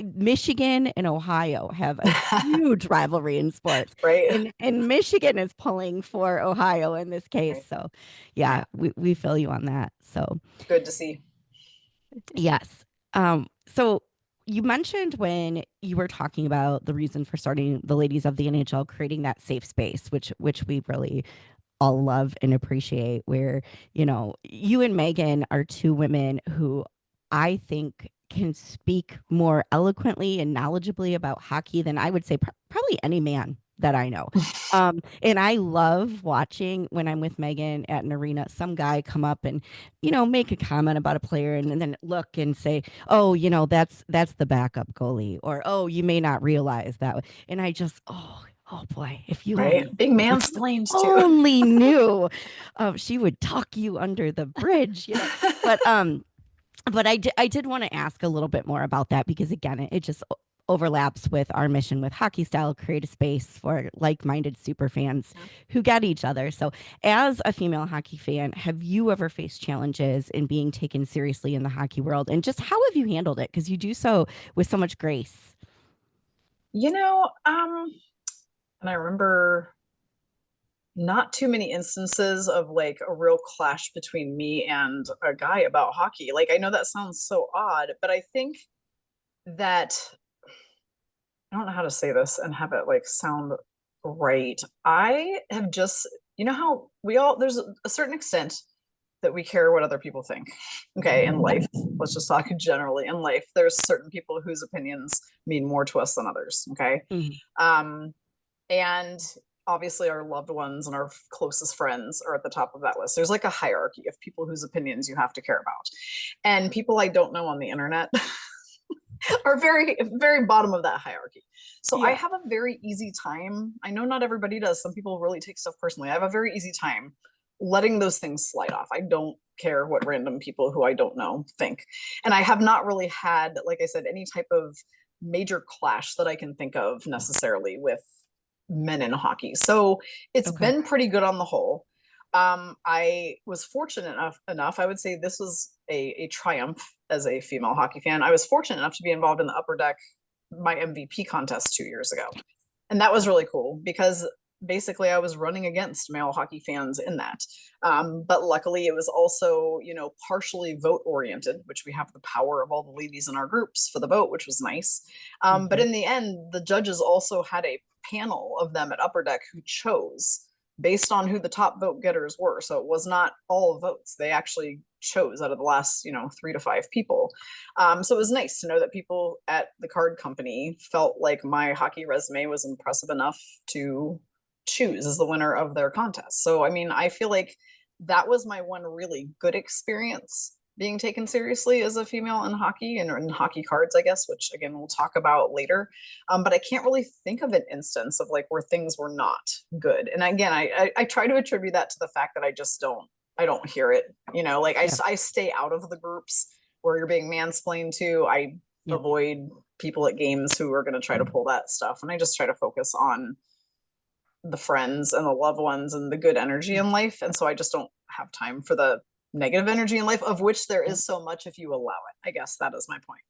Michigan and Ohio have a huge rivalry in sports. Right. And Michigan is pulling for Ohio in this case. Right. So yeah, we feel you on that. So Good to see. yes. So you mentioned when you were talking about the reason for starting the Ladies of the NHL, creating that safe space, which we really all love and appreciate, where, you and Megan are two women who I think can speak more eloquently and knowledgeably about hockey than I would say probably any man that I know. And I love watching when I'm with Megan at an arena, some guy come up and, make a comment about a player and then look and say, oh, that's the backup goalie, or, oh, you may not realize that. And I just, oh boy, if you only Right. Big knew, if you mansplained too. only knew, she would talk you under the bridge. But I did want to ask a little bit more about that because again, it just overlaps with our mission with Hockey Style, create a space for like-minded super fans who get each other. So as a female hockey fan, have you ever faced challenges in being taken seriously in the hockey world? And just how have you handled it? Because you do so with so much grace. And I remember not too many instances of like a real clash between me and a guy about hockey. Like, I know that sounds so odd, but I think that I don't know how to say this and have it like sound right. I have just, how there's a certain extent that we care what other people think. Okay, in life, let's just talk generally. In life, there's certain people whose opinions mean more to us than others. Okay. Mm-hmm. And obviously our loved ones and our closest friends are at the top of that list. There's like a hierarchy of people whose opinions you have to care about. And people I don't know on the internet are very, very bottom of that hierarchy. So I have a very easy time. I know not everybody does. Some people really take stuff personally. I have a very easy time letting those things slide off. I don't care what random people who I don't know think. And I have not really had, like I said, any type of major clash that I can think of necessarily with men in hockey. So it's been pretty good on the whole. I was fortunate enough, I would say this was a triumph as a female hockey fan. I was fortunate enough to be involved in the Upper Deck, my MVP contest 2 years ago. And that was really cool because basically I was running against male hockey fans in that. But luckily it was also, partially vote oriented, which we have the power of all the ladies in our groups for the vote, which was nice. But in the end, the judges also had a panel of them at Upper Deck who chose based on who the top vote getters were. So it was not all votes. They actually chose out of the last, 3 to 5 people. So it was nice to know that people at the card company felt like my hockey resume was impressive enough to choose as the winner of their contest. So, I mean, I feel like that was my one really good experience being taken seriously as a female in hockey and in hockey cards, I guess, which again we'll talk about later. But I can't really think of an instance of like where things were not good. And again, I try to attribute that to the fact that I don't hear it. You know, like I stay out of the groups where you're being mansplained to. I avoid people at games who are going to try to pull that stuff, and I just try to focus on the friends and the loved ones and the good energy in life. And so I just don't have time for the negative energy in life, of which there is so much if you allow it. I guess that is my point.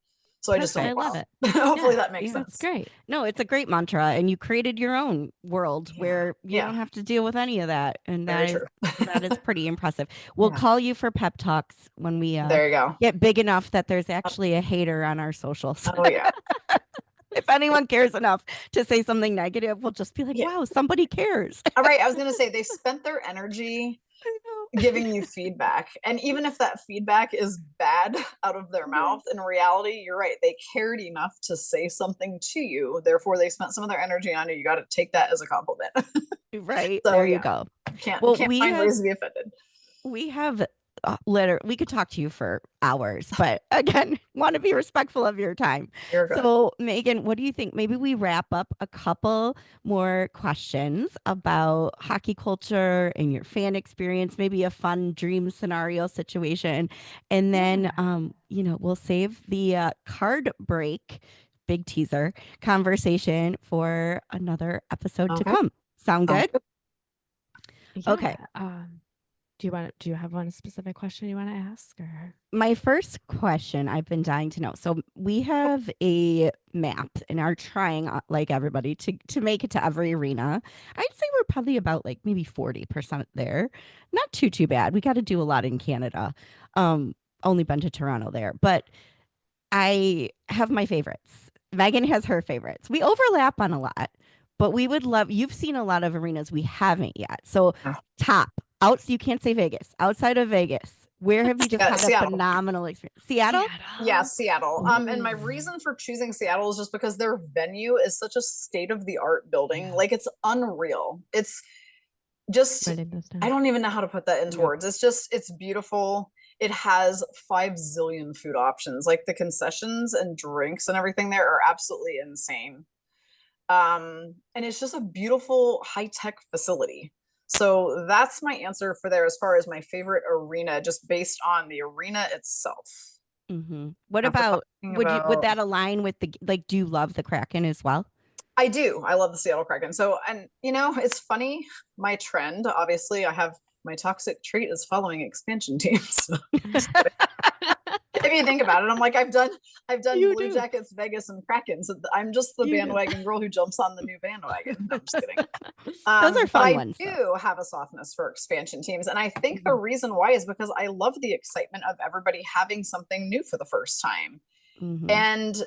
So I just don't. I love it. Hopefully that makes sense. That's great. No, it's a great mantra, and you created your own world where you don't have to deal with any of that, and that is pretty impressive. We'll call you for pep talks when we there you go. get big enough that there's actually a hater on our socials. Oh yeah. If anyone cares enough to say something negative, we'll just be like, wow, somebody cares. All right. I was going to say they spent their energy giving you feedback. And even if that feedback is bad out of their mouth, in reality, you're right. They cared enough to say something to you. Therefore, they spent some of their energy on you. You got to take that as a compliment. Right. So, there you go. Can't find ways to be offended. We have we could talk to you for hours, but again, want to be respectful of your time. So Megan, what do you think? Maybe we wrap up a couple more questions about hockey culture and your fan experience, maybe a fun dream scenario situation. And then, we'll save the card break, big teaser conversation for another episode to come. Sound good? Okay. Do you have one specific question you want to ask? Or my first question, I've been dying to know. So we have a map and are trying, like everybody, to make it to every arena. I'd say we're probably about like maybe 40% there. Not too bad. We got to do a lot in Canada. Only been to Toronto there, but I have my favorites. Megan has her favorites. We overlap on a lot, but we would love. You've seen a lot of arenas we haven't yet. So top. You can't say Vegas. Outside of Vegas, where have you just had a phenomenal experience? Seattle? Yeah, Seattle. And my reason for choosing Seattle is just because their venue is such a state-of-the-art building. Like, it's unreal. It's just, I don't even know how to put that into words. It's beautiful. It has 5 zillion food options. Like, the concessions and drinks and everything there are absolutely insane. And it's just a beautiful high-tech facility. So that's my answer for there as far as my favorite arena, just based on the arena itself. Mm-hmm. What about, would that align with do you love the Kraken as well? I do. I love the Seattle Kraken. So, and it's funny, my trend, obviously my toxic trait is following expansion teams. If you think about it, I'm like, I've done Blue Jackets, Vegas, and Kraken. So I'm just the bandwagon girl who jumps on the new bandwagon. No, I'm just kidding. Those are fun ones. I do have a softness for expansion teams. And I think the reason why is because I love the excitement of everybody having something new for the first time. And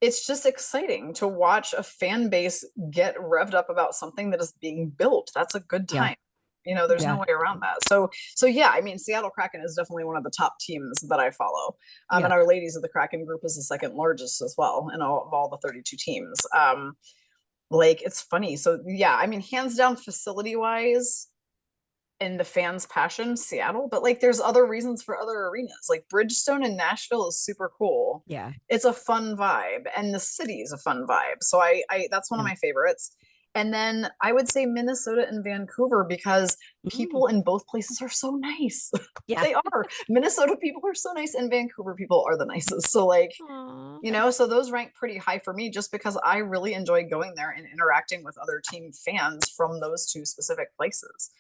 it's just exciting to watch a fan base get revved up about something that is being built. That's a good time. There's no way around that. So yeah, I mean, Seattle Kraken is definitely one of the top teams that I follow. And our Ladies of the Kraken group is the second largest as well in all the 32 teams. It's funny. So yeah, I mean, hands down facility wise and the fans' passion, Seattle, but there's other reasons for other arenas. Like Bridgestone in Nashville is super cool. Yeah. It's a fun vibe, and the city is a fun vibe. So I that's one of my favorites. And then I would say Minnesota and Vancouver, because people in both places are so nice. Yeah. They are. Minnesota people are so nice, and Vancouver people are the nicest. So so those rank pretty high for me, just because I really enjoy going there and interacting with other team fans from those two specific places.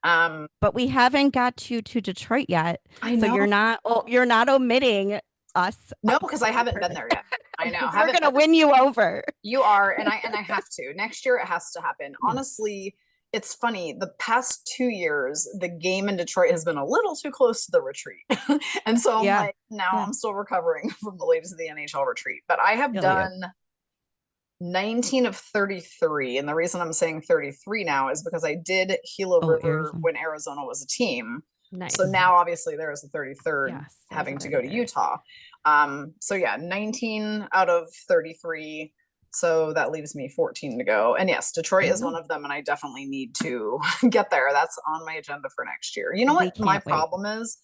But we haven't got to Detroit yet. I know. So you're not omitting us. No, because I haven't been there yet. I know. We're gonna win you over. You are, and I have to. Next year it has to happen. Honestly, it's funny. The past 2 years, the game in Detroit has been a little too close to the retreat. And so I'm still recovering from the latest of the NHL retreat. But I have done 19 of 33. And the reason I'm saying 33 now is because I did Gila River when Arizona was a team. Nice. So now obviously there is a 33rd having to go to Utah. 19 out of 33. So that leaves me 14 to go. And yes, Detroit is one of them, and I definitely need to get there. That's on my agenda for next year. You know what my problem is?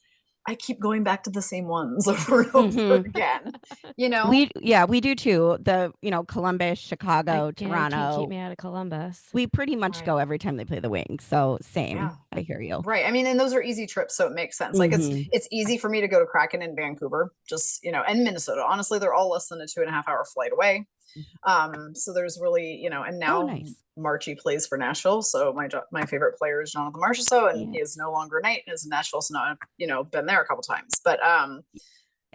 I keep going back to the same ones over and over again. You know, we do too. The Columbus, Chicago, Yeah, you can't keep Toronto. me out of Columbus. We pretty much Right. go every time they play the Wings. So same. Yeah. I hear you. Right. I mean, and those are easy trips, so it makes sense. Like it's easy for me to go to Kraken in Vancouver, just and Minnesota. Honestly, they're all less than a 2.5-hour flight away. So there's really, and now nice. Marchie plays for Nashville. So my favorite player is Jonathan Marchessault, and he is no longer a Knight, is in Nashville. So now I've been there a couple times. But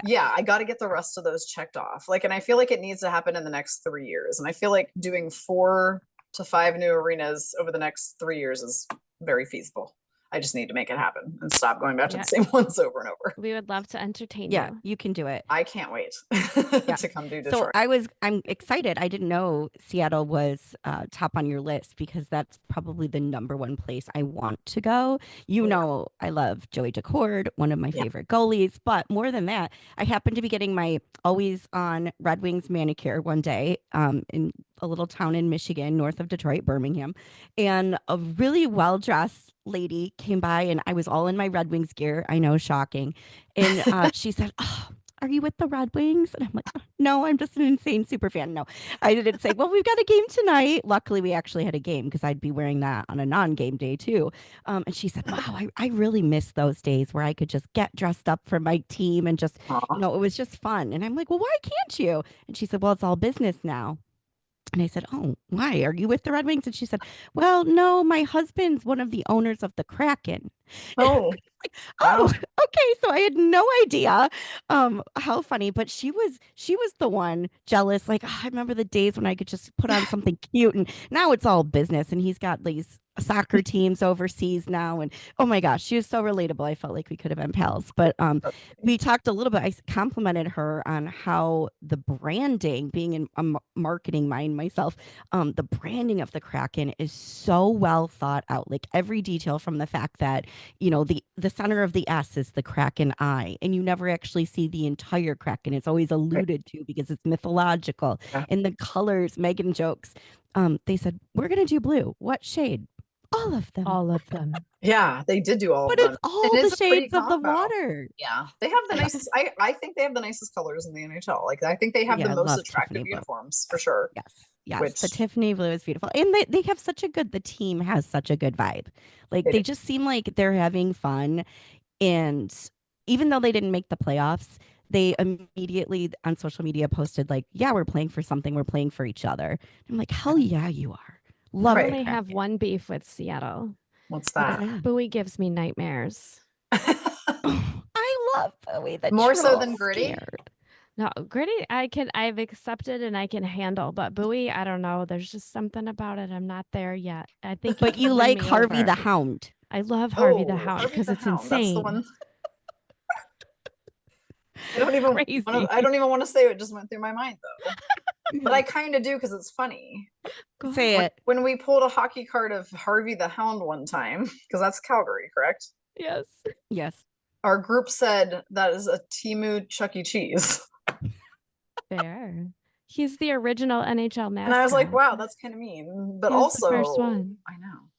yeah, I got to get the rest of those checked off. Like, and I feel like it needs to happen in the next 3 years. And I feel like doing 4 to 5 new arenas over the next 3 years is very feasible. I just need to make it happen and stop going back to the same ones over and over. We would love to entertain Yeah, you. you can do it. I can't wait to come do Detroit. So I'm excited. I didn't know Seattle was top on your list because that's probably the number one place I want to go. I love Joey Decord, one of my favorite goalies. But more than that, I happened to be getting my always on Red Wings manicure one day in a little town in Michigan, north of Detroit, Birmingham. And a really well-dressed lady came by, and I was all in my Red Wings gear. I know, shocking. And she said, "Oh, are you with the Red Wings?" And I'm like, "No, I'm just an insane super fan." No, I didn't say, "Well, we've got a game tonight." Luckily, we actually had a game because I'd be wearing that on a non-game day too. And she said, "Wow, I really miss those days where I could just get dressed up for my team and just, it was just fun." And I'm like, "Well, why can't you?" And she said, "Well, it's all business now." And I said, "Oh, why? Are you with the Red Wings?" And she said, "Well, no, my husband's one of the owners of the Kraken." Oh, like, oh, okay. So I had no idea how funny, but she was the one jealous. Like, I remember the days when I could just put on something cute, and now it's all business. And he's got these soccer teams overseas now, and oh my gosh, she was so relatable. I felt like we could have been pals. But we talked a little bit. I complimented her on how the branding, being in a marketing mind myself, the branding of the Kraken is so well thought out. Like every detail, from the fact that the center of the S is the Kraken eye, and you never actually see the entire Kraken. It's always alluded to because it's mythological. And the colors, Megan jokes, they said, "We're gonna do blue. What shade?" All of them. All of them. Yeah, they did do all but of them. It's all the shades of the water. Yeah, they have the nicest. I think they have the nicest colors in the NHL. Like, I think they have the most attractive uniforms for sure. Yes, the Tiffany blue is beautiful, and they have the team has such a good vibe. Like they just seem like they're having fun, and even though they didn't make the playoffs, they immediately on social media posted like, "Yeah, we're playing for something. We're playing for each other." I'm like, "Hell yeah, you are." Love I only have one beef with Seattle. What's that? Bowie gives me nightmares. I love Bowie. More so than Gritty. No, Gritty, I've accepted and I can handle, but Bowie, I don't know. There's just something about it. I'm not there yet. I think. But you like Harvey the Hound. I love Harvey the Hound because it's insane. That's the one. I don't even want to say what just went through my mind though. But I kind of do because it's funny. Say it. When we pulled a hockey card of Harvey the Hound one time, because that's Calgary, correct? Yes. Our group said that is a Timu Chuck E. Cheese. Fair. He's the original NHL mascot. And I was like, wow, that's kind of mean. But also, the first one. I know.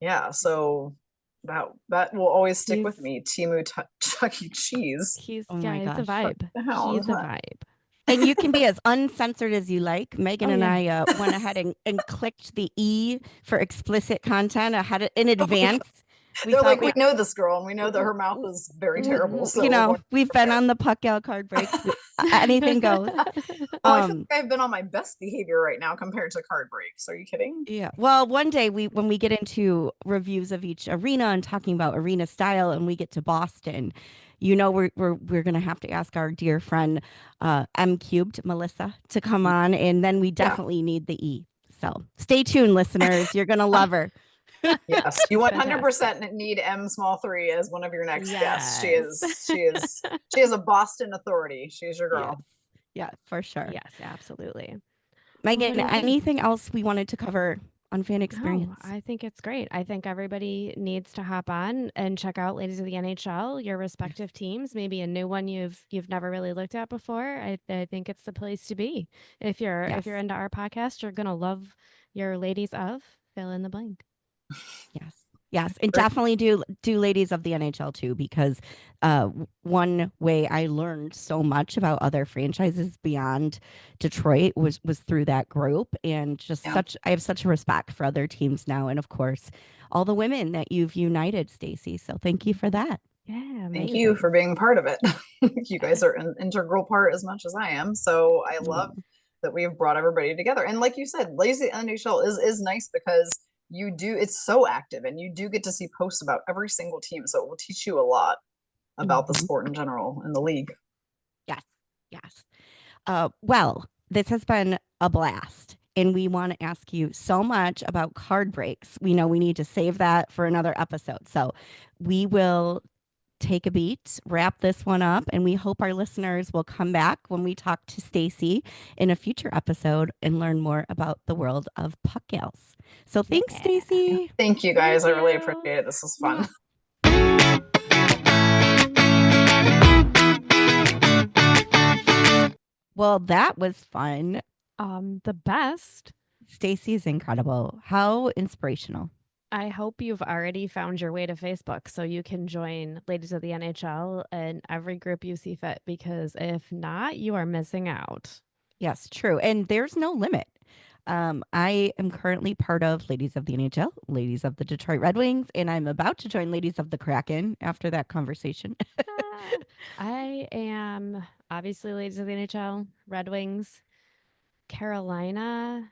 Yeah, so that will always stick with me. Timu Chuck E. Cheese. He's a vibe. He's a vibe. And you can be as uncensored as you like. Megan and I went ahead and clicked the E for explicit content ahead in advance. They're like, we know this girl, and we know that her mouth is very terrible. So we've been on the puck out card breaks. Anything goes. I feel like I've been on my best behavior right now compared to card breaks. Are you kidding? Yeah. Well, one day when we get into reviews of each arena and talking about arena style, and we get to Boston, we're gonna have to ask our dear friend M Cubed Melissa to come on, and then we definitely need the E. So stay tuned, listeners. You're gonna love her. Yes, you 100% need M3 as one of your next guests. She is a Boston authority. She's your girl. Yeah, for sure. Yes, absolutely. Megan, anything else we wanted to cover on fan experience? No, I think it's great. I think everybody needs to hop on and check out Ladies of the NHL, your respective teams, maybe a new one you've never really looked at before. I think it's the place to be. If you're into our podcast, you're gonna love your Ladies of fill in the blank. Yes. Yes, and Great. definitely do ladies of the NHL too, because one way I learned so much about other franchises beyond Detroit was through that group, and just Yeah. such I have such a respect for other teams now, and of course all the women that you've united, Stacey. So thank you for that. Yeah, Thank you amazing. for being part of it. You Yeah. guys are an integral part as much as I am. So I love Mm. that we've brought everybody together. And like you said, Lazy NHL is nice because you do it's so active and you do get to see posts about every single team. So it will teach you a lot about the Mhm. sport in general and the league. Yes, yes. Well, this has been a blast. And we want to ask you so much about card breaks. We know we need to save that for another episode. So we will take a beat, wrap this one up, and we hope our listeners will come back when we talk to Stacey in a future episode and learn more about the world of puck gals. So thanks, Yeah. Stacey. Thank you Thank guys. I really you. appreciate it. This was fun. Mwah. Well, that was fun. The best. Stacey is incredible. How inspirational. I hope you've already found your way to Facebook so you can join Ladies of the NHL in every group you see fit, because if not, you are missing out. Yes, true. And there's no limit. I am currently part of Ladies of the NHL, Ladies of the Detroit Red Wings, and I'm about to join Ladies of the Kraken after that conversation. Ah, I am obviously Ladies of the NHL, Red Wings, Carolina.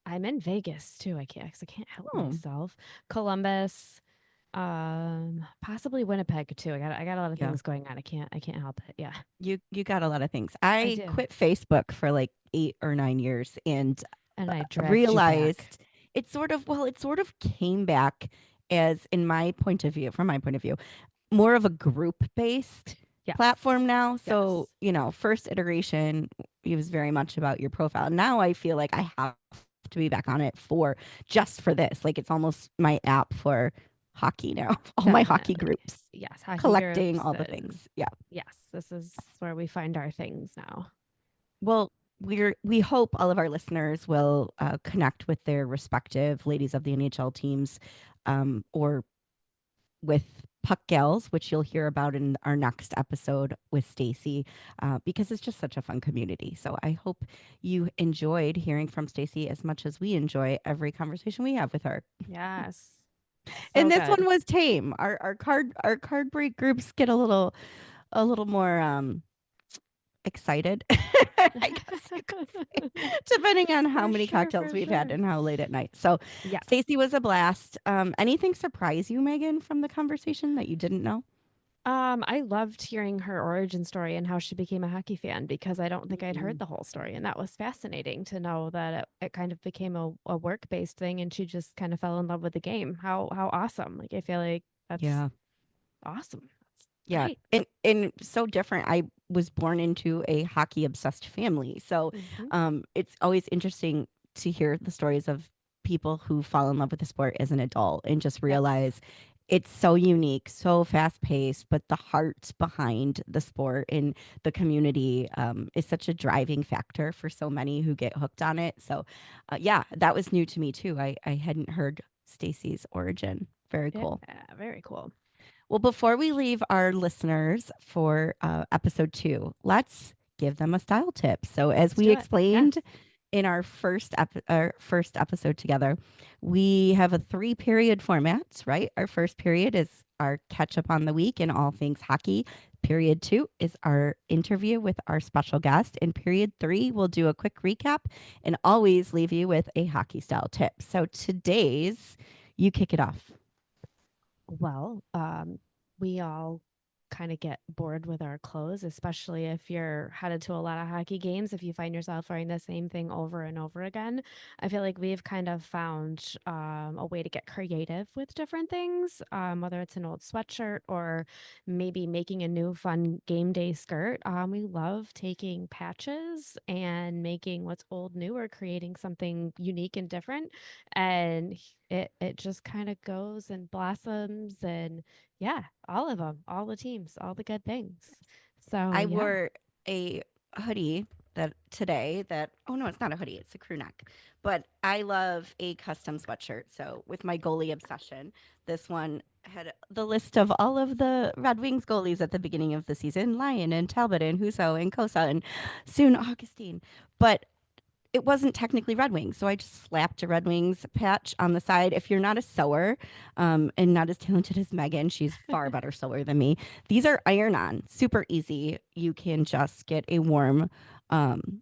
I'm in Vegas too. I can't help Oh, myself. Columbus, possibly Winnipeg too. I got a lot of yeah. things going on. I can't help it. Yeah, You got a lot of things. I I do. quit Facebook for like 8 or 9 years and And I dragged you back. realized it sort of came back as in my point of view, from my point of view, more of a group based Yes. platform now. So, Yes. first iteration, it was very much about your profile. Now I feel like I have to be back on it for just for this. Like it's almost my app for hockey now. All my hockey Definitely. groups, Yes. Hockey collecting groups all the and things. Yeah. yes, this is where we find our things now. Well, we hope all of our listeners will connect with their respective ladies of the NHL teams, or with Puck Gals, which you'll hear about in our next episode with Stacey, because it's just such a fun community. So I hope you enjoyed hearing from Stacey as much as we enjoy every conversation we have with her. Yes. So And this one good. was tame. Our card break groups get a little more excited, I guess you could say, depending on how For many sure, cocktails for we've had sure. and how late at night. So, Yes. Stacey was a blast. Anything surprise you, Megan, from the conversation that you didn't know? I loved hearing her origin story and how she became a hockey fan, because I don't think I'd heard Mm, the whole story. And that was fascinating to know that it kind of became a work based thing and she just kind of fell in love with the game. How awesome. Like I feel like that's yeah. awesome. That's Yeah, great. and so different. I was born into a hockey obsessed family, so Hmm. it's always interesting to hear the stories of people who fall in love with the sport as an adult and just Yes. realize it's so unique, so fast paced, but the heart behind the sport and the community is such a driving factor for so many who get hooked on it. So, yeah, that was new to me too. I hadn't heard Stacey's origin. Very Yeah. cool. Very cool. Well, before we leave our listeners for episode 2, let's give them a style tip. So, as Let's we do it. Yes. explained in our first episode together, we have a 3-period format, right? Our first period is our catch up on the week and all things hockey. Period 2 is our interview with our special guest. And period 3, we'll do a quick recap and always leave you with a hockey style tip. So, today's, you kick it off. Well, we all kind of get bored with our clothes, especially if you're headed to a lot of hockey games. If you find yourself wearing the same thing over and over again, I feel like we've kind of found a way to get creative with different things, whether it's an old sweatshirt or maybe making a new fun game day skirt. We love taking patches and making what's old new or creating something unique and different. And it just kind of goes and blossoms, and yeah, all of them, all the teams, all the good things. So I yeah. wore a hoodie that today that, oh no, it's not a hoodie, it's a crew neck. But I love a custom sweatshirt. So with my goalie obsession, this one had the list of all of the Red Wings goalies at the beginning of the season, Lyon and Talbot and Huso and Kosa and soon Augustine. But it wasn't technically Red Wings, so I just slapped a Red Wings patch on the side. If you're not a sewer, and not as talented as Megan, she's far better sewer than me. These are iron-on, super easy. You can just get a warm um,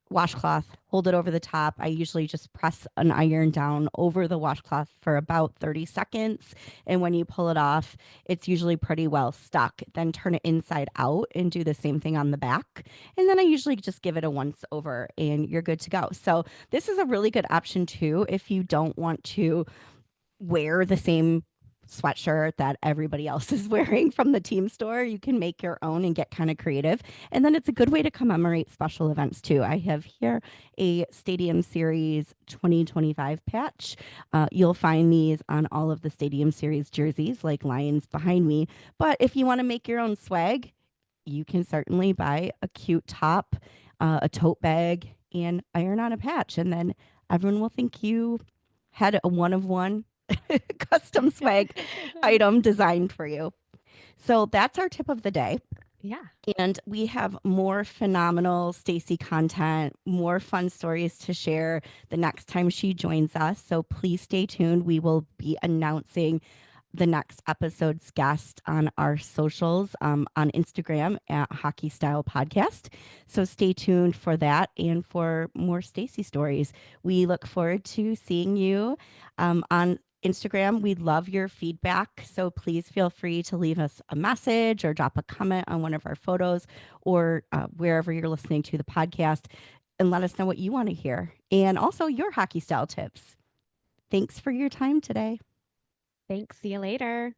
washcloth, hold it over the top. I usually just press an iron down over the washcloth for about 30 seconds. And when you pull it off, it's usually pretty well stuck. Then turn it inside out and do the same thing on the back. And then I usually just give it a once over and you're good to go. So this is a really good option too if you don't want to wear the same sweatshirt that everybody else is wearing from the team store. You can make your own and get kind of creative. And then it's a good way to commemorate special events too. I have here a Stadium Series 2025 patch. You'll find these on all of the Stadium Series jerseys, like Lions behind me. But if you want to make your own swag, you can certainly buy a cute top, a tote bag, and iron on a patch. And then everyone will think you had a one of one custom swag item designed for you. So that's our tip of the day. Yeah. And we have more phenomenal Stacey content, more fun stories to share the next time she joins us. So please stay tuned. We will be announcing the next episode's guest on our socials, on Instagram at Hockey Style Podcast. So stay tuned for that and for more Stacey stories. We look forward to seeing you on Instagram. We love your feedback. So please feel free to leave us a message or drop a comment on one of our photos or wherever you're listening to the podcast and let us know what you want to hear and also your hockey style tips. Thanks for your time today. Thanks. See you later.